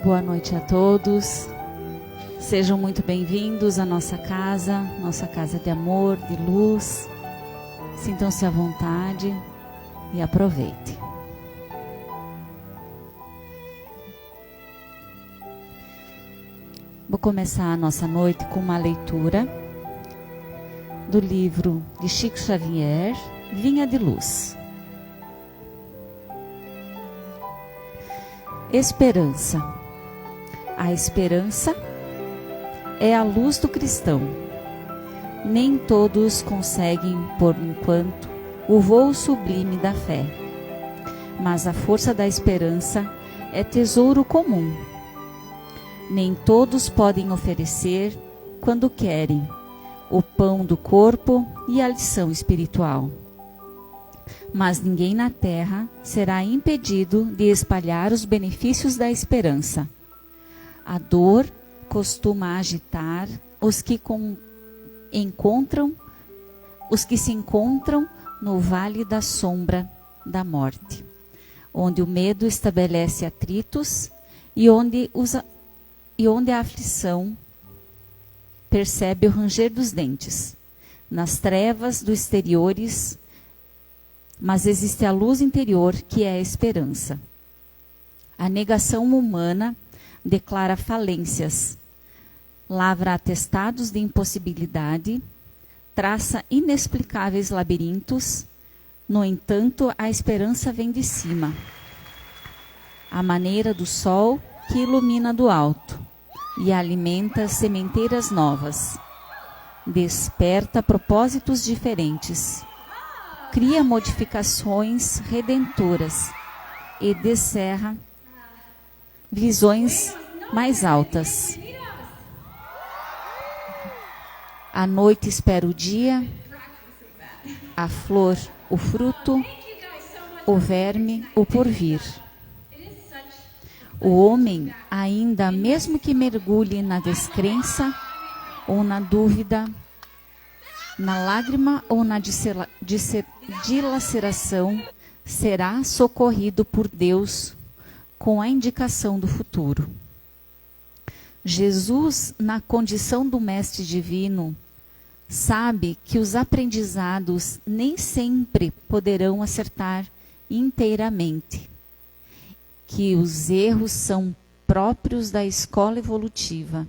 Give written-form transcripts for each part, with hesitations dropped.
Boa noite a todos. Sejam muito bem-vindos à nossa casa de amor, de luz. Sintam-se à vontade e aproveitem. Vou começar a nossa noite com uma leitura do livro de Chico Xavier, Vinha de Luz. Esperança. A esperança é a luz do cristão. Nem todos conseguem, por enquanto, o voo sublime da fé. Mas a força da esperança é tesouro comum. Nem todos podem oferecer, quando querem, o pão do corpo e a lição espiritual. Mas ninguém na terra será impedido de espalhar os benefícios da esperança. A dor costuma agitar os que se encontram no vale da sombra da morte, onde o medo estabelece atritos e onde a aflição percebe o ranger dos dentes. Nas trevas do exteriores, mas existe a luz interior, que é a esperança. A negação humana declara falências, lavra atestados de impossibilidade, traça inexplicáveis labirintos. No entanto, a esperança vem de cima, à maneira do sol que ilumina do alto e alimenta sementeiras novas, desperta propósitos diferentes, cria modificações redentoras e descerra visões mais altas. A noite espera o dia, a flor, o fruto, o verme, o porvir. O homem, ainda mesmo que mergulhe na descrença ou na dúvida, na lágrima ou na dilaceração, será socorrido por Deus com a indicação do futuro. Jesus, na condição do Mestre Divino, sabe que os aprendizados nem sempre poderão acertar inteiramente, que os erros são próprios da escola evolutiva.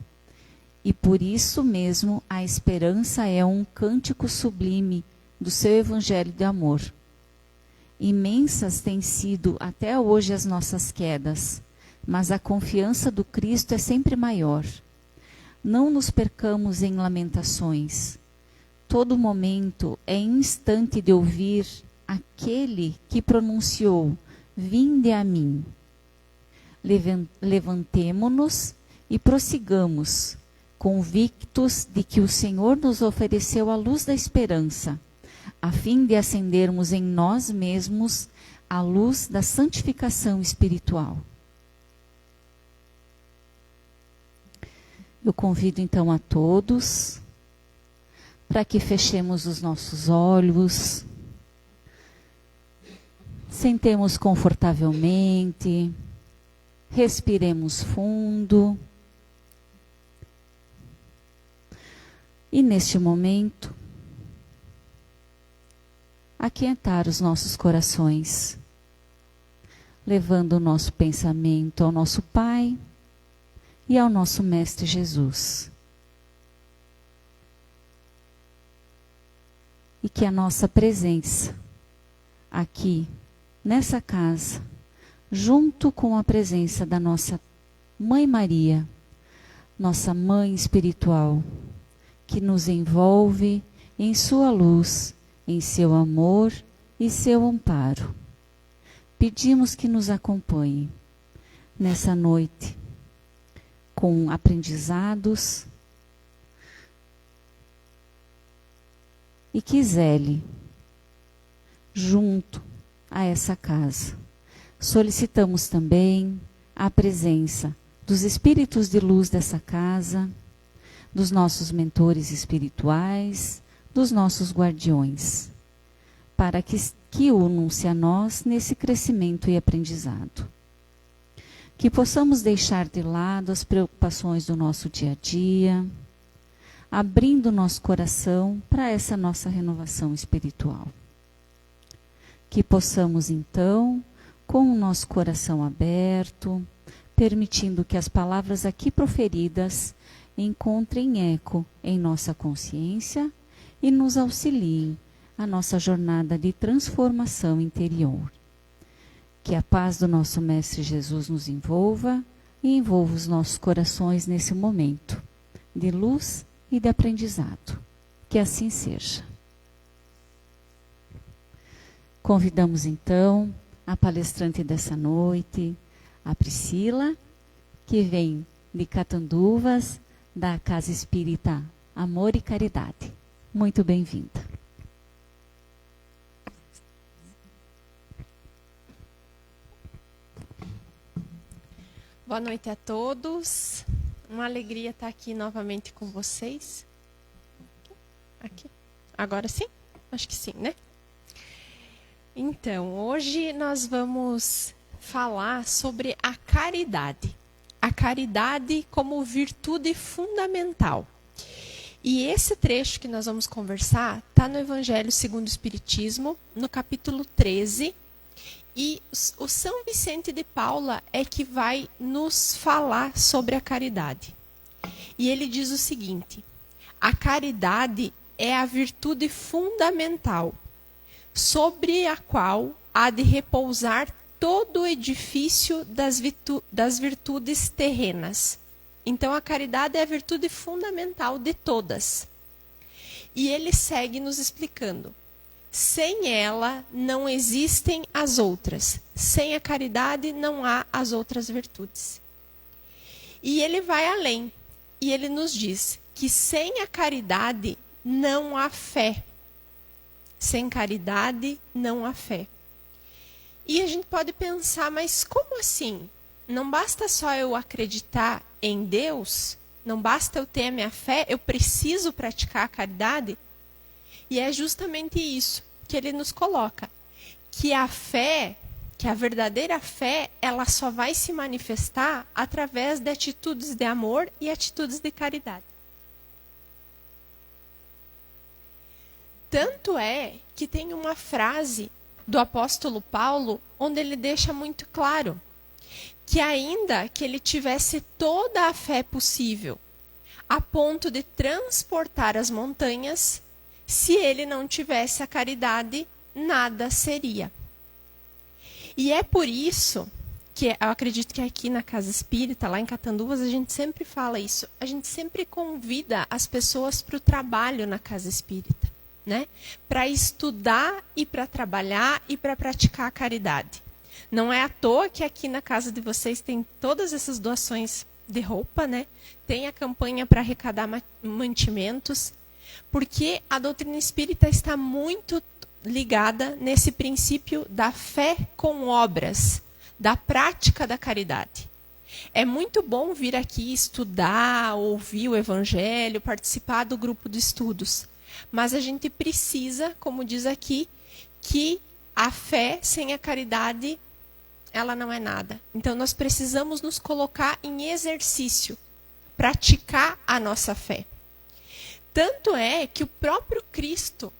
E por isso mesmo a esperança é um cântico sublime do seu evangelho de amor. Imensas têm sido até hoje as nossas quedas, mas a confiança do Cristo é sempre maior. Não nos percamos em lamentações. Todo momento é instante de ouvir aquele que pronunciou: "Vinde a mim". Levantemo-nos e prossigamos, convictos de que o Senhor nos ofereceu a luz da esperança, a fim de acendermos em nós mesmos a luz da santificação espiritual. Eu convido então a todos para que fechemos os nossos olhos, sentemos confortavelmente, respiremos fundo. E neste momento, aquietar os nossos corações, levando o nosso pensamento ao nosso Pai e ao nosso Mestre Jesus. E que a nossa presença aqui, nessa casa, junto com a presença da nossa Mãe Maria, nossa Mãe espiritual, que nos envolve em sua luz, em seu amor e seu amparo. Pedimos que nos acompanhe nessa noite com aprendizados e que zele junto a essa casa. Solicitamos também a presença dos espíritos de luz dessa casa, dos nossos mentores espirituais, dos nossos guardiões, para que unam-se a nós nesse crescimento e aprendizado. Que possamos deixar de lado as preocupações do nosso dia a dia, abrindo nosso coração para essa nossa renovação espiritual. Que possamos, então, com o nosso coração aberto, permitindo que as palavras aqui proferidas encontrem eco em nossa consciência e nos auxiliem a nossa jornada de transformação interior. Que a paz do nosso Mestre Jesus nos envolva e envolva os nossos corações nesse momento de luz e de aprendizado. Que assim seja. Convidamos então a palestrante dessa noite, a Priscila, que vem de Catanduvas, da Casa Espírita Amor e Caridade. Muito bem-vinda. Boa noite a todos. Uma alegria estar aqui novamente com vocês. Aqui. Agora sim? Acho que sim, né? Então, hoje nós vamos falar sobre a caridade. A caridade como virtude fundamental. E esse trecho que nós vamos conversar está no Evangelho segundo o Espiritismo, no capítulo 13. E o São Vicente de Paula é que vai nos falar sobre a caridade. E ele diz o seguinte: a caridade é a virtude fundamental, sobre a qual há de repousar todo o edifício das virtudes terrenas. Então, a caridade é a virtude fundamental de todas. E ele segue nos explicando. Sem ela não existem as outras. Sem a caridade não há as outras virtudes. E ele vai além. E ele nos diz que sem a caridade não há fé. Sem caridade não há fé. E a gente pode pensar, mas como assim? Não basta só eu acreditar em Deus? Não basta eu ter a minha fé? Eu preciso praticar a caridade? E é justamente isso que ele nos coloca. Que a fé, que a verdadeira fé, ela só vai se manifestar através de atitudes de amor e atitudes de caridade. Tanto é que tem uma frase do apóstolo Paulo, onde ele deixa muito claro que ainda que ele tivesse toda a fé possível, a ponto de transportar as montanhas, se ele não tivesse a caridade, nada seria. E é por isso que eu acredito que aqui na Casa Espírita, lá em Catanduvas, a gente sempre fala isso. A gente sempre convida as pessoas para o trabalho na Casa Espírita, né? Para estudar e para trabalhar e para praticar a caridade. Não é à toa que aqui na casa de vocês tem todas essas doações de roupa, né? Tem a campanha para arrecadar mantimentos. Porque a doutrina espírita está muito ligada nesse princípio da fé com obras, da prática da caridade. É muito bom vir aqui estudar, ouvir o Evangelho, participar do grupo de estudos. Mas a gente precisa, como diz aqui, que a fé sem a caridade, ela não é nada. Então nós precisamos nos colocar em exercício, praticar a nossa fé. Tanto é que o próprio Cristo,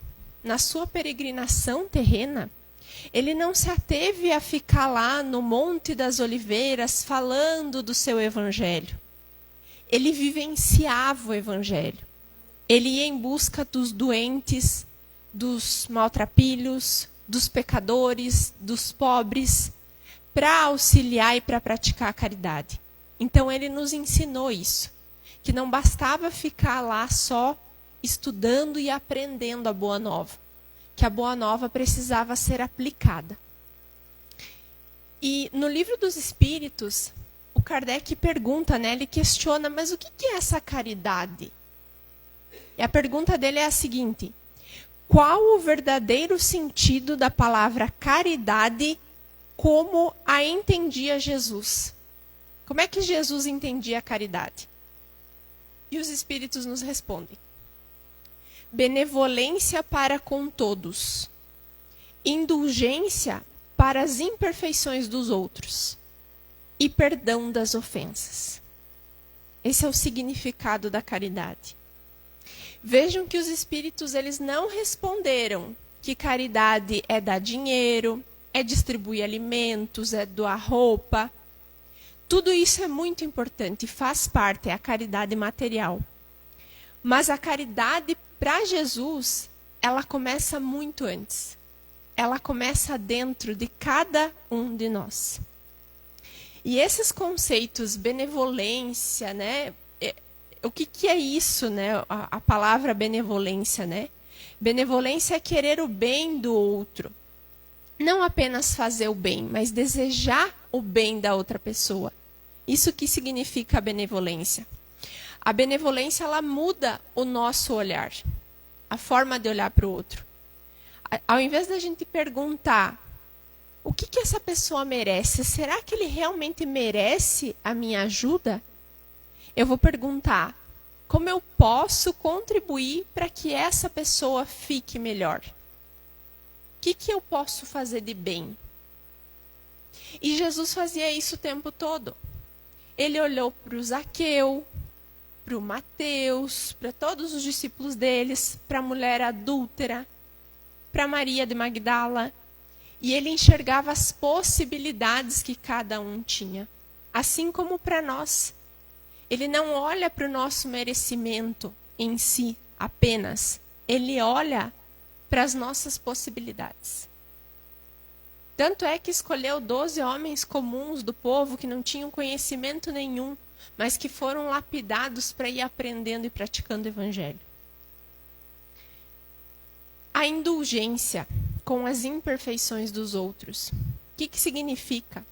na sua peregrinação terrena, ele não se ateve a ficar lá no Monte das Oliveiras falando do seu evangelho. Ele vivenciava o evangelho. Ele ia em busca dos doentes, dos maltrapilhos, dos pecadores, dos pobres, para auxiliar e para praticar a caridade. Então ele nos ensinou isso, que não bastava ficar lá só estudando e aprendendo a Boa Nova, que a Boa Nova precisava ser aplicada. E no Livro dos Espíritos, o Kardec pergunta, né, ele questiona, mas o que é essa caridade? E a pergunta dele é a seguinte: qual o verdadeiro sentido da palavra caridade como a entendia Jesus? Como é que Jesus entendia a caridade? E os Espíritos nos respondem: benevolência para com todos, indulgência para as imperfeições dos outros e perdão das ofensas. Esse é o significado da caridade. Vejam que os espíritos eles não responderam que caridade é dar dinheiro, é distribuir alimentos, é doar roupa. Tudo isso é muito importante, faz parte, é a caridade material. Mas a caridade para Jesus, ela começa muito antes. Ela começa dentro de cada um de nós. E esses conceitos, benevolência, né? O que é isso, né? A palavra benevolência, né? Benevolência é querer o bem do outro. Não apenas fazer o bem, mas desejar o bem da outra pessoa. Isso que significa a benevolência. A benevolência, ela muda o nosso olhar, a forma de olhar para o outro. Ao invés da gente perguntar, o que essa pessoa merece? Será que ele realmente merece a minha ajuda? Eu vou perguntar, como eu posso contribuir para que essa pessoa fique melhor? O que eu posso fazer de bem? E Jesus fazia isso o tempo todo. Ele olhou para o Zaqueu, para o Mateus, para todos os discípulos deles, para a mulher adúltera, para Maria de Magdala, e ele enxergava as possibilidades que cada um tinha, assim como para nós. Ele não olha para o nosso merecimento em si apenas, ele olha para as nossas possibilidades. Tanto é que escolheu 12 homens comuns do povo que não tinham conhecimento nenhum, mas que foram lapidados para ir aprendendo e praticando o evangelho. A indulgência com as imperfeições dos outros. O que significa?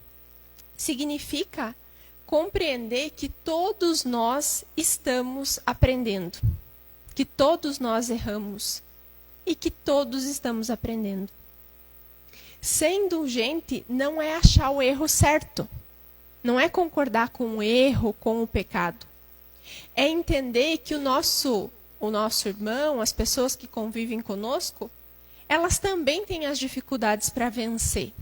Significa compreender que todos nós estamos aprendendo, que todos nós erramos e que todos estamos aprendendo. Ser indulgente não é achar o erro certo, não é concordar com o erro, com o pecado. É entender que o nosso irmão, as pessoas que convivem conosco, elas também têm as dificuldades para vencer,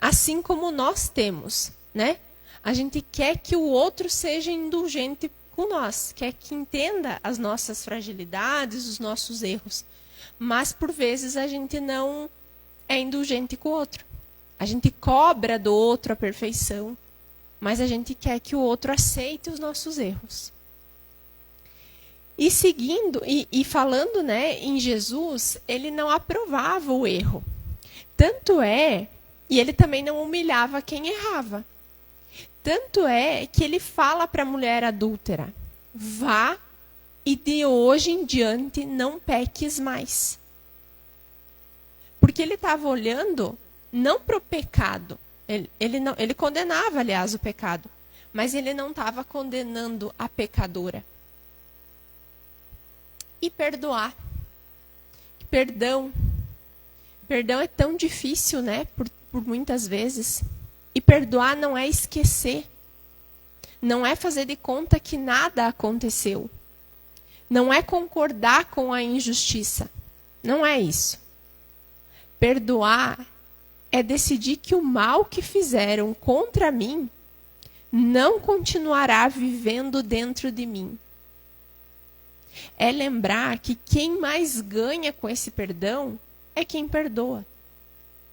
assim como nós temos, né? A gente quer que o outro seja indulgente com nós, quer que entenda as nossas fragilidades, os nossos erros. Mas, por vezes, a gente não é indulgente com o outro. A gente cobra do outro a perfeição, mas a gente quer que o outro aceite os nossos erros. E seguindo, e falando, né, em Jesus, ele não aprovava o erro. Tanto é, e ele também não humilhava quem errava. Tanto é que ele fala para a mulher adúltera, vá e de hoje em diante não peques mais. Porque ele estava olhando não para o pecado. Ele condenava, aliás, o pecado. Mas ele não estava condenando a pecadora. E perdoar. Perdão. Perdão é tão difícil, né? Por muitas vezes. E perdoar não é esquecer. Não é fazer de conta que nada aconteceu. Não é concordar com a injustiça. Não é isso. Perdoar é decidir que o mal que fizeram contra mim não continuará vivendo dentro de mim. É lembrar que quem mais ganha com esse perdão é quem perdoa.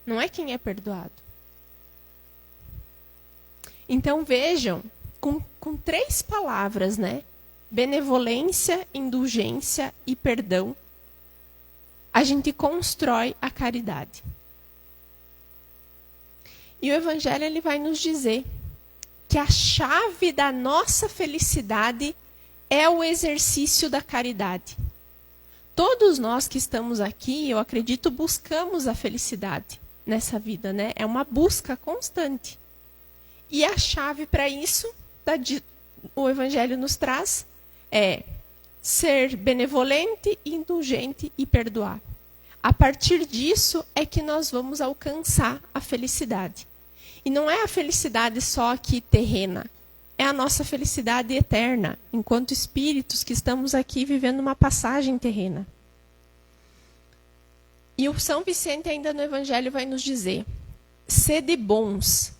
Não é quem é perdoado. Então vejam, com 3 palavras, né? Benevolência, indulgência e perdão, a gente constrói a caridade. E o Evangelho ele vai nos dizer que a chave da nossa felicidade é o exercício da caridade. Todos nós que estamos aqui, eu acredito, buscamos a felicidade nessa vida, né? É uma busca constante. E a chave para isso, o Evangelho nos traz, é ser benevolente, indulgente e perdoar. A partir disso é que nós vamos alcançar a felicidade. E não é a felicidade só aqui terrena, é a nossa felicidade eterna, enquanto espíritos que estamos aqui vivendo uma passagem terrena. E o São Vicente ainda no Evangelho vai nos dizer, sede bons,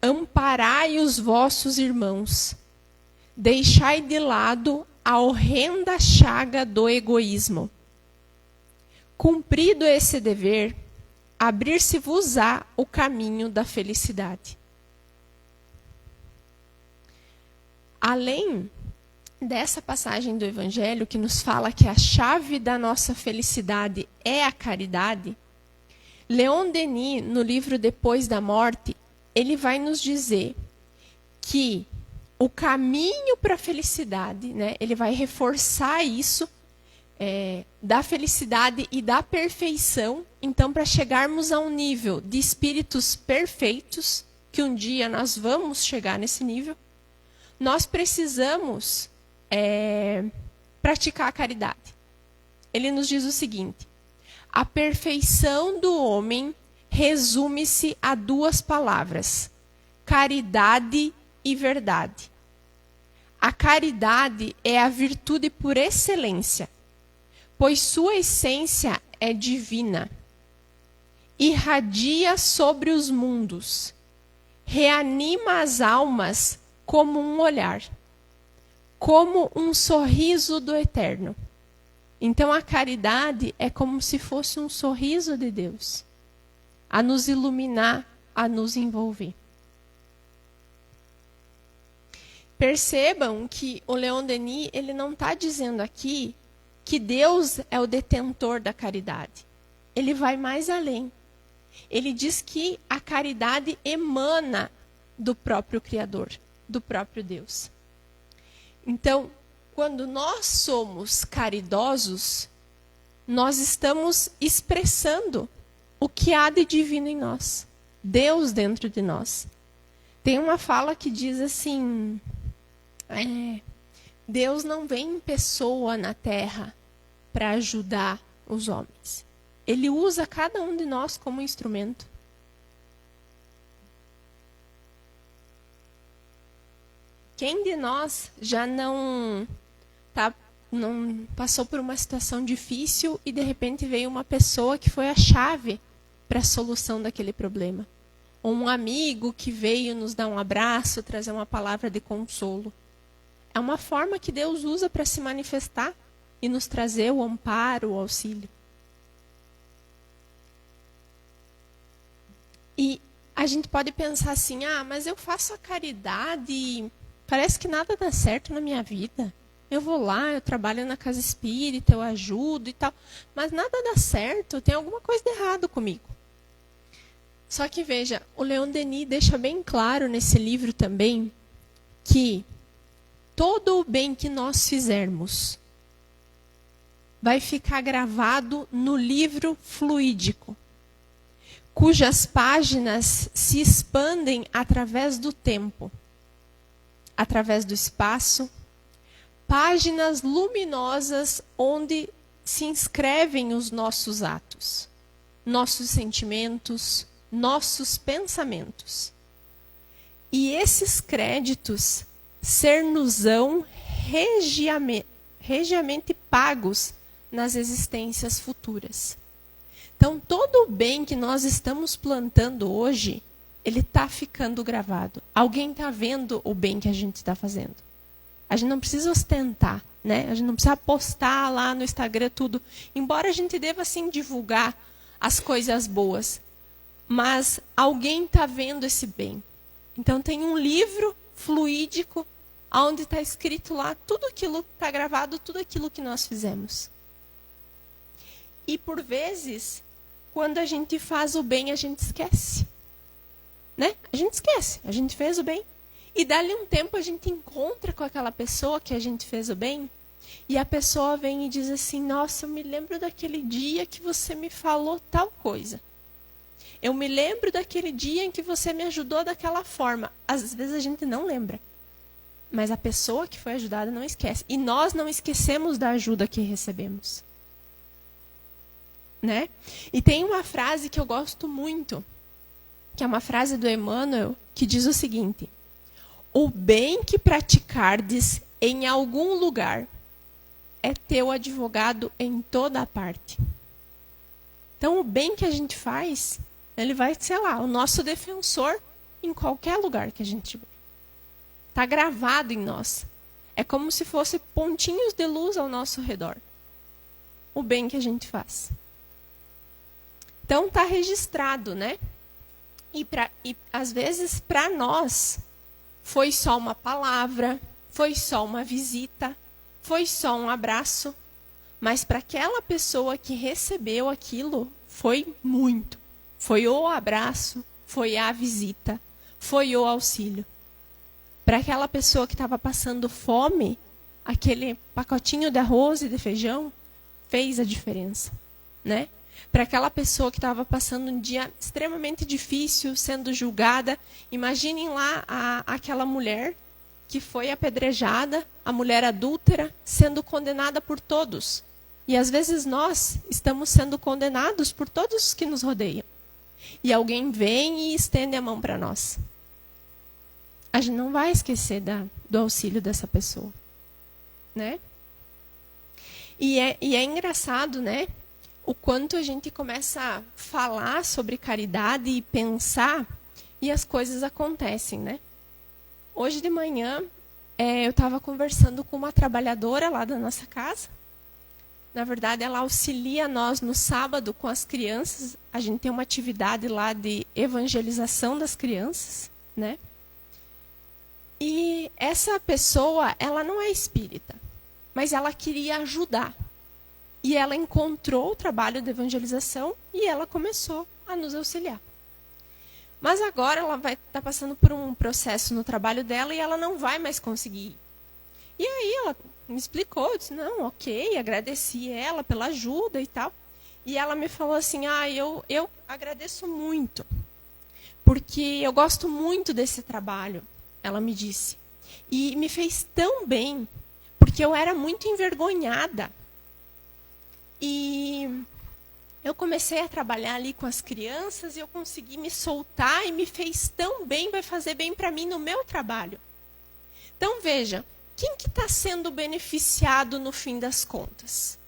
amparai os vossos irmãos, deixai de lado a horrenda chaga do egoísmo. Cumprido esse dever, abrir-se-vos-á o caminho da felicidade. Além dessa passagem do Evangelho que nos fala que a chave da nossa felicidade é a caridade, Leon Denis, no livro Depois da Morte, ele vai nos dizer que o caminho para a felicidade, né, ele vai reforçar isso, da felicidade e da perfeição. Então, para chegarmos a um nível de espíritos perfeitos, que um dia nós vamos chegar nesse nível, nós precisamos praticar a caridade. Ele nos diz o seguinte: a perfeição do homem resume-se a duas palavras: caridade e verdade. A caridade é a virtude por excelência, pois sua essência é divina. Irradia sobre os mundos, reanima as almas como um olhar, como um sorriso do Eterno. Então a caridade é como se fosse um sorriso de Deus, a nos iluminar, a nos envolver. Percebam que o Leon Denis, ele não está dizendo aqui que Deus é o detentor da caridade. Ele vai mais além. Ele diz que a caridade emana do próprio Criador, do próprio Deus. Então, quando nós somos caridosos, nós estamos expressando o que há de divino em nós, Deus dentro de nós. Tem uma fala que diz assim: Deus não vem em pessoa na terra para ajudar os homens. Ele usa cada um de nós como instrumento. Quem de nós já não passou por uma situação difícil e de repente veio uma pessoa que foi a chave para a solução daquele problema? Ou um amigo que veio nos dar um abraço, trazer uma palavra de consolo. É uma forma que Deus usa para se manifestar e nos trazer o amparo, o auxílio. E a gente pode pensar assim: mas eu faço a caridade e parece que nada dá certo na minha vida. Eu vou lá, eu trabalho na casa espírita, eu ajudo e tal, mas nada dá certo, tem alguma coisa de errado comigo. Só que veja, o Leon Denis deixa bem claro nesse livro também que todo o bem que nós fizermos vai ficar gravado no livro fluídico, cujas páginas se expandem através do tempo, através do espaço, páginas luminosas onde se inscrevem os nossos atos, nossos sentimentos, nossos pensamentos. E esses créditos ser-nos-ão regiamente pagos nas existências futuras. Então, todo o bem que nós estamos plantando hoje, ele está ficando gravado. Alguém está vendo o bem que a gente está fazendo. A gente não precisa ostentar, né? A gente não precisa postar lá no Instagram tudo. Embora a gente deva, sim, divulgar as coisas boas. Mas alguém está vendo esse bem. Então, tem um livro fluídico onde está escrito lá tudo aquilo que está gravado, tudo aquilo que nós fizemos. E, por vezes, quando a gente faz o bem, a gente esquece. Né? A gente esquece, a gente fez o bem. E dali um tempo a gente encontra com aquela pessoa que a gente fez o bem, e a pessoa vem e diz assim: nossa, eu me lembro daquele dia que você me falou tal coisa. Eu me lembro daquele dia em que você me ajudou daquela forma. Às vezes a gente não lembra. Mas a pessoa que foi ajudada não esquece. E nós não esquecemos da ajuda que recebemos. Né? E tem uma frase que eu gosto muito, que é uma frase do Emmanuel, que diz o seguinte: o bem que praticardes em algum lugar é teu advogado em toda a parte. Então, o bem que a gente faz, ele vai, sei lá, o nosso defensor em qualquer lugar que a gente estiver. Está gravado em nós. É como se fosse pontinhos de luz ao nosso redor. O bem que a gente faz. Então está registrado, né? E às vezes para nós foi só uma palavra, foi só uma visita, foi só um abraço, mas para aquela pessoa que recebeu aquilo foi muito. Foi o abraço, foi a visita, foi o auxílio. Para aquela pessoa que estava passando fome, aquele pacotinho de arroz e de feijão fez a diferença, né? Para aquela pessoa que estava passando um dia extremamente difícil, sendo julgada. Imaginem lá aquela mulher que foi apedrejada, a mulher adúltera, sendo condenada por todos. E às vezes nós estamos sendo condenados por todos os que nos rodeiam. E alguém vem e estende a mão para nós. A gente não vai esquecer do auxílio dessa pessoa, né? E é engraçado, né? O quanto a gente começa a falar sobre caridade e pensar, e as coisas acontecem, né? Hoje de manhã, eu estava conversando com uma trabalhadora lá da nossa casa. Na verdade, ela auxilia nós no sábado com as crianças. A gente tem uma atividade lá de evangelização das crianças, né? E essa pessoa, ela não é espírita, mas ela queria ajudar. E ela encontrou o trabalho de evangelização e ela começou a nos auxiliar. Mas agora ela vai estar passando por um processo no trabalho dela e ela não vai mais conseguir ir. E aí ela me explicou, disse, não, ok, agradeci ela pela ajuda e tal. E ela me falou assim, eu agradeço muito, porque eu gosto muito desse trabalho, ela me disse. E me fez tão bem, porque eu era muito envergonhada. E eu comecei a trabalhar ali com as crianças e eu consegui me soltar e me fez tão bem, vai fazer bem para mim no meu trabalho. Então, veja, quem que está sendo beneficiado no fim das contas?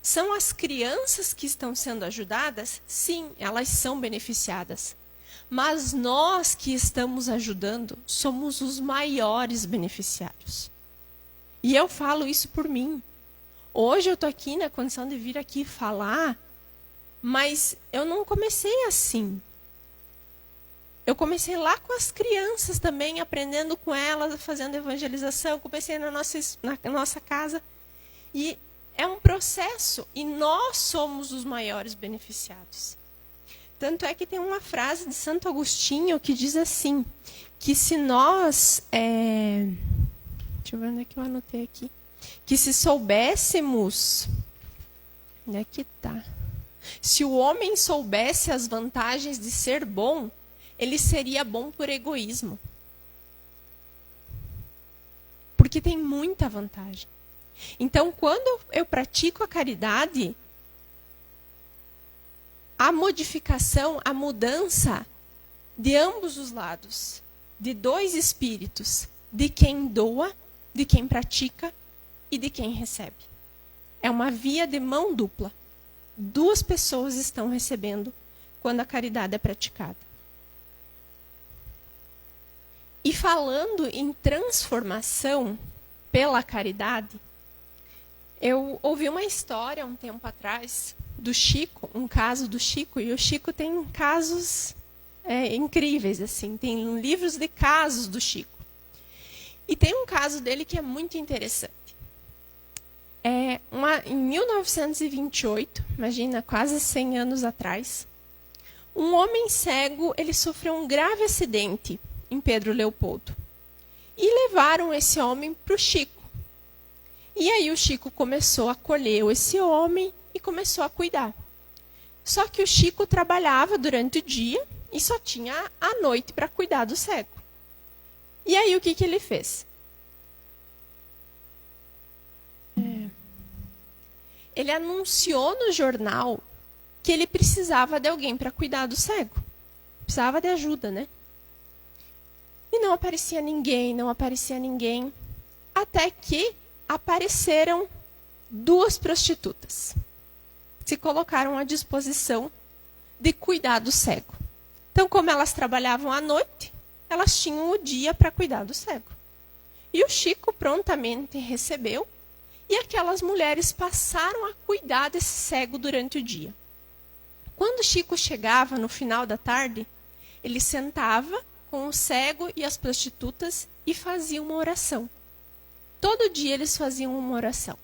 São as crianças que estão sendo ajudadas? Sim, elas são beneficiadas. Mas nós que estamos ajudando somos os maiores beneficiários. E eu falo isso por mim. Hoje eu estou aqui na condição de vir aqui falar, mas eu não comecei assim. Eu comecei lá com as crianças também, aprendendo com elas, fazendo evangelização. Comecei na nossa casa. E é um processo, e nós somos os maiores beneficiados. Tanto é que tem uma frase de Santo Agostinho que diz assim, que se nós... deixa eu ver onde é que eu anotei aqui. Que se soubéssemos... Onde é que tá? Se o homem soubesse as vantagens de ser bom, ele seria bom por egoísmo. Porque tem muita vantagem. Então, quando eu pratico a caridade, a modificação, a mudança de ambos os lados, de dois espíritos, de quem doa, de quem pratica e de quem recebe. É uma via de mão dupla. Duas pessoas estão recebendo quando a caridade é praticada. E falando em transformação pela caridade, eu ouvi uma história um tempo atrás do Chico, um caso do Chico, e o Chico tem casos incríveis, assim, tem livros de casos do Chico. E tem um caso dele que é muito interessante. Em 1928, imagina, quase 100 anos atrás, um homem cego, ele sofreu um grave acidente em Pedro Leopoldo. E levaram esse homem para o Chico. E aí o Chico começou a acolher esse homem e começou a cuidar. Só que o Chico trabalhava durante o dia e só tinha a noite para cuidar do cego. E aí o que ele fez? Ele anunciou no jornal que ele precisava de alguém para cuidar do cego. Precisava de ajuda, né? E não aparecia ninguém, não aparecia ninguém. Até que apareceram duas prostitutas. Se colocaram à disposição de cuidar do cego. Então, como elas trabalhavam à noite, elas tinham o dia para cuidar do cego. E o Chico prontamente recebeu, e aquelas mulheres passaram a cuidar desse cego durante o dia. Quando o Chico chegava no final da tarde, ele sentava com o cego e as prostitutas e fazia uma oração. Todo dia eles faziam uma oração.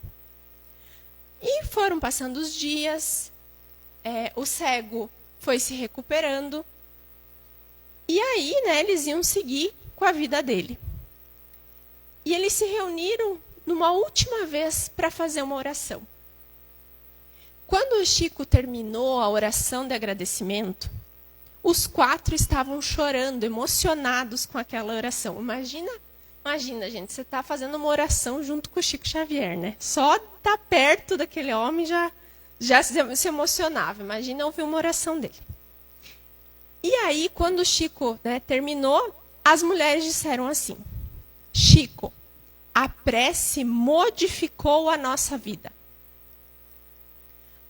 E foram passando os dias, o cego foi se recuperando, e aí, eles iam seguir com a vida dele. E eles se reuniram numa última vez para fazer uma oração. Quando o Chico terminou a oração de agradecimento, os 4 estavam chorando, emocionados com aquela oração. Imagina, gente, você está fazendo uma oração junto com o Chico Xavier, né? Só estar perto daquele homem já se emocionava. Imagina ouvir uma oração dele. E aí, quando o Chico terminou, as mulheres disseram assim: Chico, a prece modificou a nossa vida.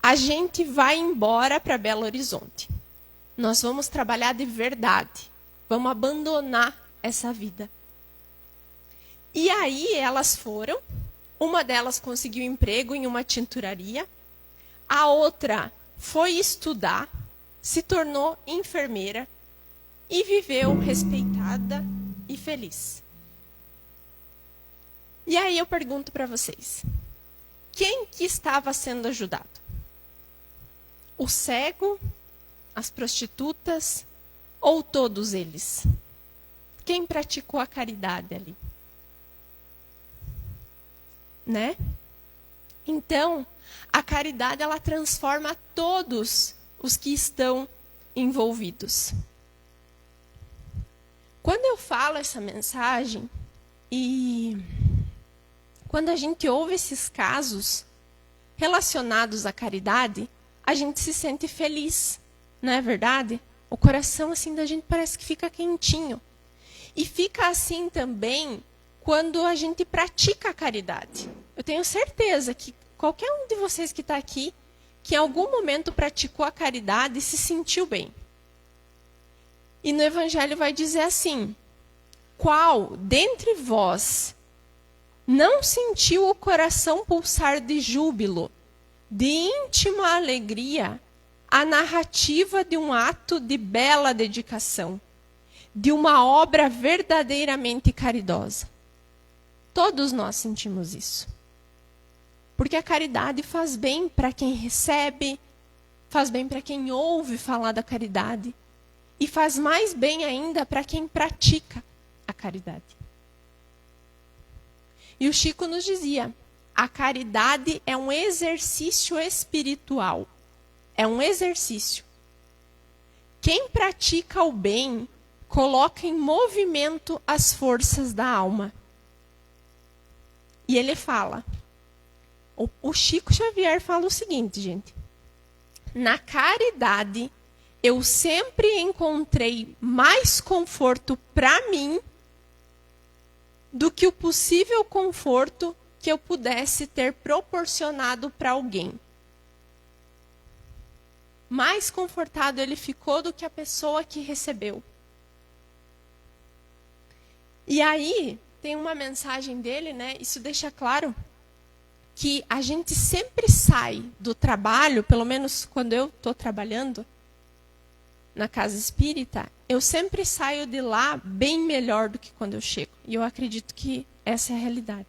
A gente vai embora para Belo Horizonte. Nós vamos trabalhar de verdade. Vamos abandonar essa vida. E aí elas foram. Uma delas conseguiu emprego em uma tinturaria. A outra foi estudar, se tornou enfermeira e viveu respeitada e feliz. E aí eu pergunto para vocês, quem que estava sendo ajudado? O cego, as prostitutas ou todos eles? Quem praticou a caridade ali? Né? Então, a caridade ela transforma todos os que estão envolvidos. Quando eu falo essa mensagem e quando a gente ouve esses casos relacionados à caridade, a gente se sente feliz, não é verdade? O coração assim da gente parece que fica quentinho. E fica assim também quando a gente pratica a caridade. Eu tenho certeza que qualquer um de vocês que está aqui, que em algum momento praticou a caridade, se sentiu bem. E no Evangelho vai dizer assim: qual dentre vós não sentiu o coração pulsar de júbilo, de íntima alegria, a narrativa de um ato de bela dedicação, de uma obra verdadeiramente caridosa? Todos nós sentimos isso. Porque a caridade faz bem para quem recebe, faz bem para quem ouve falar da caridade, e faz mais bem ainda para quem pratica a caridade. E o Chico nos dizia, a caridade é um exercício espiritual. É um exercício. Quem pratica o bem, coloca em movimento as forças da alma. E ele fala, o Chico Xavier fala o seguinte, gente. Na caridade, eu sempre encontrei mais conforto para mim do que o possível conforto que eu pudesse ter proporcionado para alguém. Mais confortado ele ficou do que a pessoa que recebeu. E aí, tem uma mensagem dele, isso deixa claro que a gente sempre sai do trabalho, pelo menos quando eu estou trabalhando na casa espírita, eu sempre saio de lá bem melhor do que quando eu chego. E eu acredito que essa é a realidade.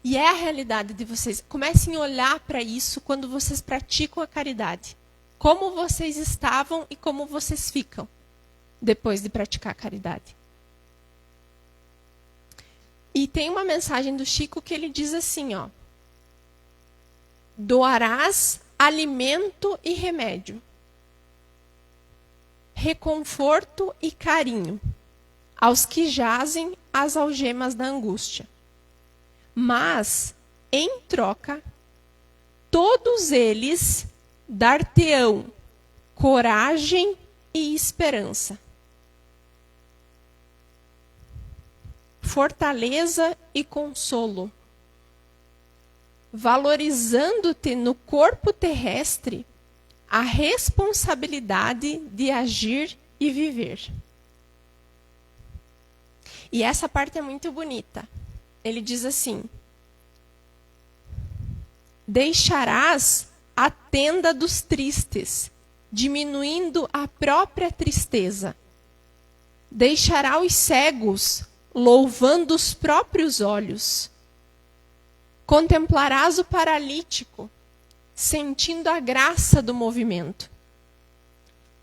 E é a realidade de vocês. Comecem a olhar para isso quando vocês praticam a caridade. Como vocês estavam e como vocês ficam depois de praticar a caridade. E tem uma mensagem do Chico que ele diz assim, doarás alimento e remédio, reconforto e carinho aos que jazem as algemas da angústia. Mas, em troca, todos eles dar-te-ão coragem e esperança, fortaleza e consolo, valorizando-te no corpo terrestre a responsabilidade de agir e viver. E essa parte é muito bonita. Ele diz assim: deixarás a tenda dos tristes, diminuindo a própria tristeza. Deixará os cegos, louvando os próprios olhos. Contemplarás o paralítico, sentindo a graça do movimento.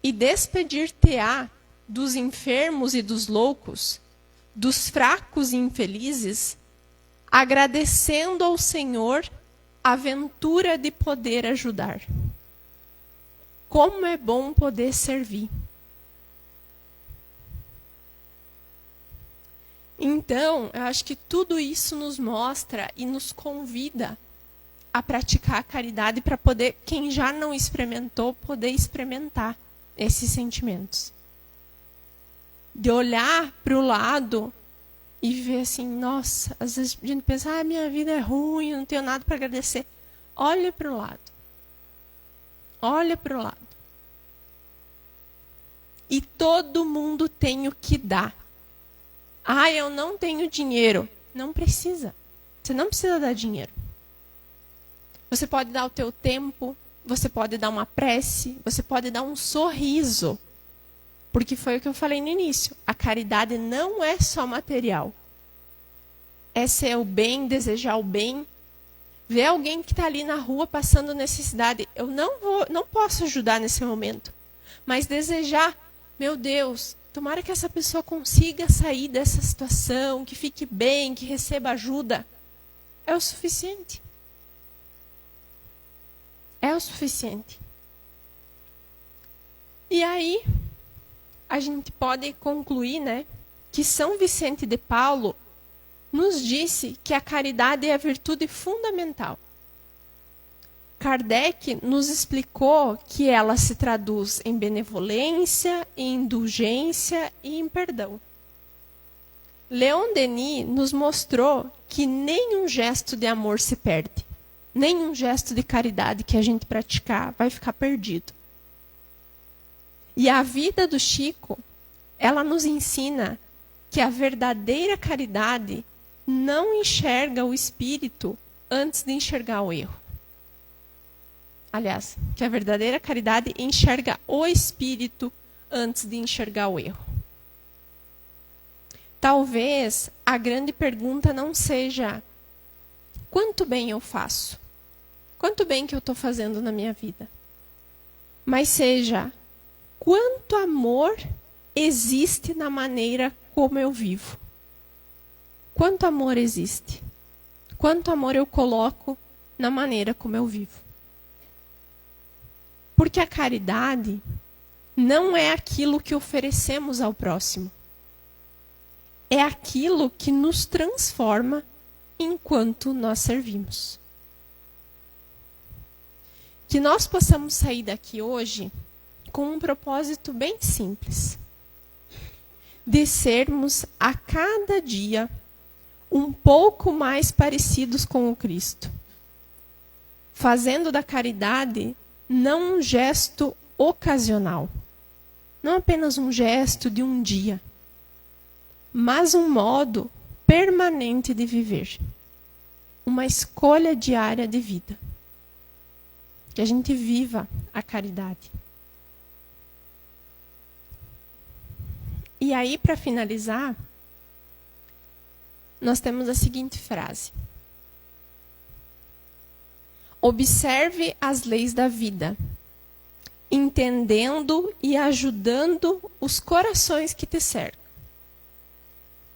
E despedir-te-á dos enfermos e dos loucos, dos fracos e infelizes, agradecendo ao Senhor a ventura de poder ajudar. Como é bom poder servir. Então, eu acho que tudo isso nos mostra e nos convida a praticar a caridade para poder, quem já não experimentou, poder experimentar esses sentimentos. De olhar para o lado e ver assim, nossa, às vezes a gente pensa, minha vida é ruim, eu não tenho nada para agradecer. Olha para o lado. Olha para o lado. E todo mundo tem o que dar. Eu não tenho dinheiro. Não precisa. Você não precisa dar dinheiro. Você pode dar o teu tempo, você pode dar uma prece, você pode dar um sorriso. Porque foi o que eu falei no início. A caridade não é só material. É ser o bem, desejar o bem. Ver alguém que está ali na rua passando necessidade. Eu não posso ajudar nesse momento. Mas desejar, meu Deus, tomara que essa pessoa consiga sair dessa situação, que fique bem, que receba ajuda. É o suficiente. É o suficiente. E aí, a gente pode concluir, que São Vicente de Paulo nos disse que a caridade é a virtude fundamental. Kardec nos explicou que ela se traduz em benevolência, em indulgência e em perdão. Leon Denis nos mostrou que nenhum gesto de amor se perde. Nenhum gesto de caridade que a gente praticar vai ficar perdido. E a vida do Chico, ela nos ensina que a verdadeira caridade não enxerga o espírito antes de enxergar o erro. Aliás, que a verdadeira caridade enxerga o espírito antes de enxergar o erro. Talvez a grande pergunta não seja quanto bem eu faço, quanto bem que eu estou fazendo na minha vida, mas seja quanto amor existe na maneira como eu vivo. Quanto amor existe? Quanto amor eu coloco na maneira como eu vivo? Porque a caridade não é aquilo que oferecemos ao próximo. É aquilo que nos transforma enquanto nós servimos. Que nós possamos sair daqui hoje com um propósito bem simples. De sermos a cada dia um pouco mais parecidos com o Cristo. Fazendo da caridade não um gesto ocasional. Não apenas um gesto de um dia. Mas um modo permanente de viver. Uma escolha diária de vida. Que a gente viva a caridade. E aí, para finalizar, nós temos a seguinte frase. Observe as leis da vida, entendendo e ajudando os corações que te cercam,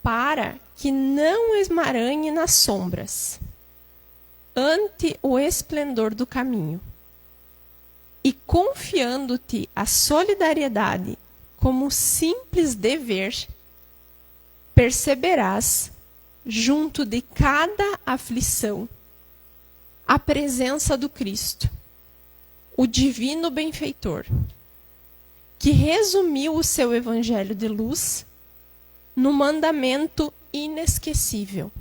para que não esmaranhe nas sombras, ante o esplendor do caminho. E confiando-te a solidariedade como simples dever, perceberás, junto de cada aflição, a presença do Cristo, o divino benfeitor, que resumiu o seu evangelho de luz no mandamento inesquecível: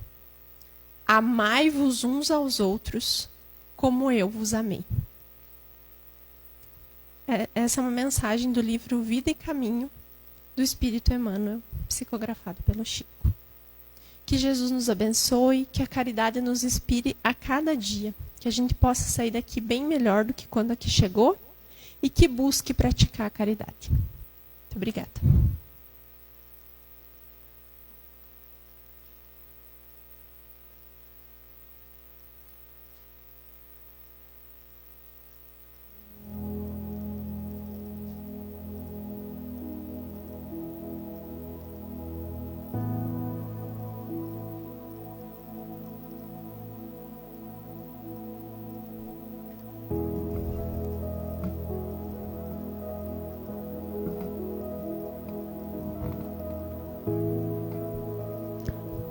amai-vos uns aos outros como eu vos amei. Essa é uma mensagem do livro Vida e Caminho, do Espírito Emmanuel, psicografado pelo Chico. Que Jesus nos abençoe, que a caridade nos inspire a cada dia, que a gente possa sair daqui bem melhor do que quando aqui chegou e que busque praticar a caridade. Muito obrigada.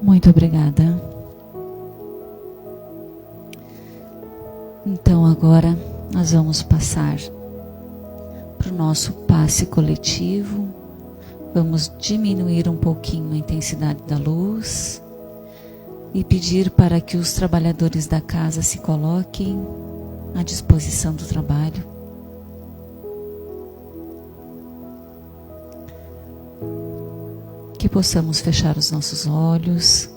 Muito obrigada. Então agora nós vamos passar para o nosso passe coletivo. Vamos diminuir um pouquinho a intensidade da luz e pedir para que os trabalhadores da casa se coloquem à disposição do trabalho. Que possamos fechar os nossos olhos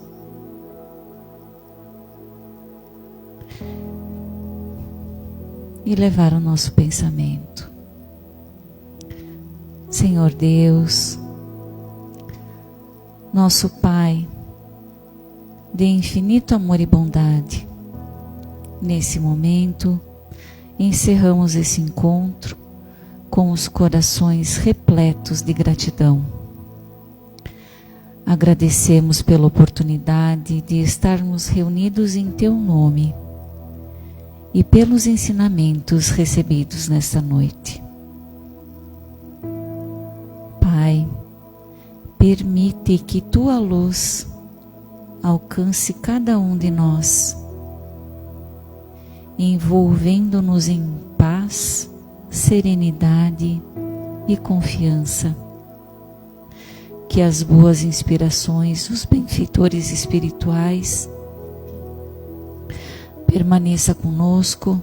e levar o nosso pensamento. Senhor Deus, nosso Pai de infinito amor e bondade, nesse momento encerramos esse encontro com os corações repletos de gratidão. Agradecemos pela oportunidade de estarmos reunidos em Teu nome e pelos ensinamentos recebidos nesta noite. Pai, permite que Tua luz alcance cada um de nós, envolvendo-nos em paz, serenidade e confiança. Que as boas inspirações, os benfeitores espirituais permaneça conosco,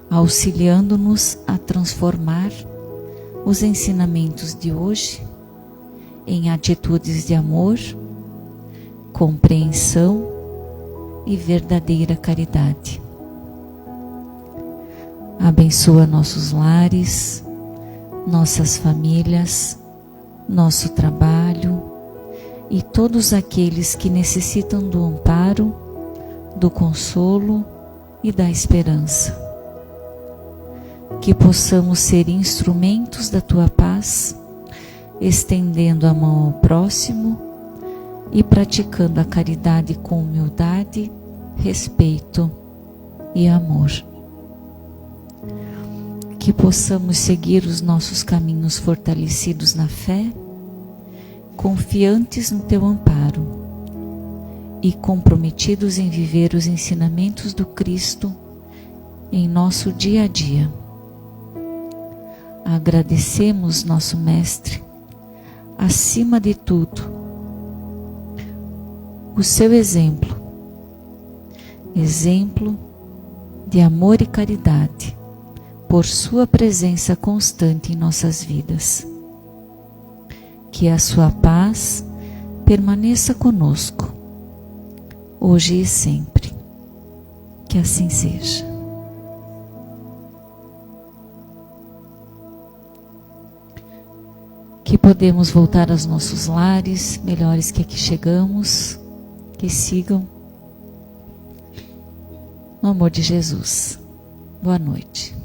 auxiliando-nos a transformar os ensinamentos de hoje em atitudes de amor, compreensão e verdadeira caridade. Abençoa nossos lares, nossas famílias, nosso trabalho e todos aqueles que necessitam do amparo, do consolo e da esperança. Que possamos ser instrumentos da Tua paz, estendendo a mão ao próximo e praticando a caridade com humildade, respeito e amor. Que possamos seguir os nossos caminhos fortalecidos na fé, confiantes no Teu amparo e comprometidos em viver os ensinamentos do Cristo em nosso dia a dia. Agradecemos nosso Mestre, acima de tudo, o seu exemplo de amor e caridade, por sua presença constante em nossas vidas. Que a sua paz permaneça conosco, hoje e sempre. Que assim seja. Que podemos voltar aos nossos lares, melhores que aqui chegamos, que sigam no amor de Jesus. Boa noite.